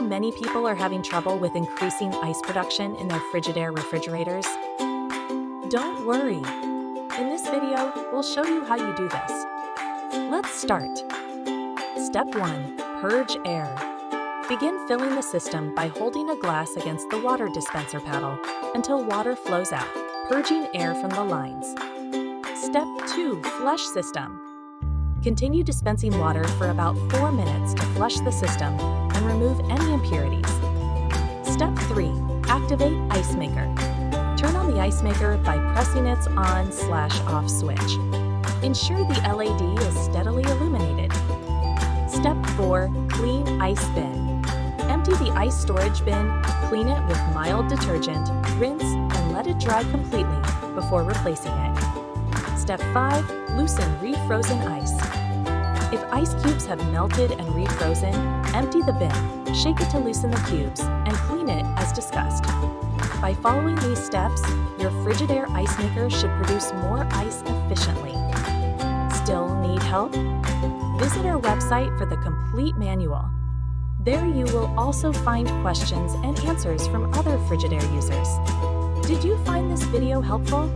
many people are having trouble with increasing ice production in their Frigidaire refrigerators? Don't worry. In this video, we'll show you how you do this. Let's start. Step 1. Purge air. Begin filling the system by holding a glass against the water dispenser paddle until water flows out, purging air from the lines. Step 2. Flush system. Continue dispensing water for about 4 minutes to flush the system and remove any impurities. Step 3. Activate ice maker. Turn on the ice maker by pressing its on/off switch. Ensure the LED is steadily illuminated. Step 4. Clean ice bin. Empty the ice storage bin, clean it with mild detergent, rinse, and let it dry completely before replacing it. Step 5. Loosen refrozen ice. If ice cubes have melted and refrozen, empty the bin, shake it to loosen the cubes, and clean it as discussed. By following these steps, your Frigidaire ice maker should produce more ice efficiently. Still need help? Visit our website for the complete manual. There you will also find questions and answers from other Frigidaire users. Did you find this video helpful?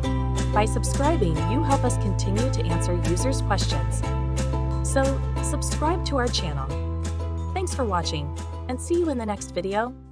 By subscribing, you help us continue to answer users' questions. So, subscribe to our channel. Thanks for watching, and see you in the next video.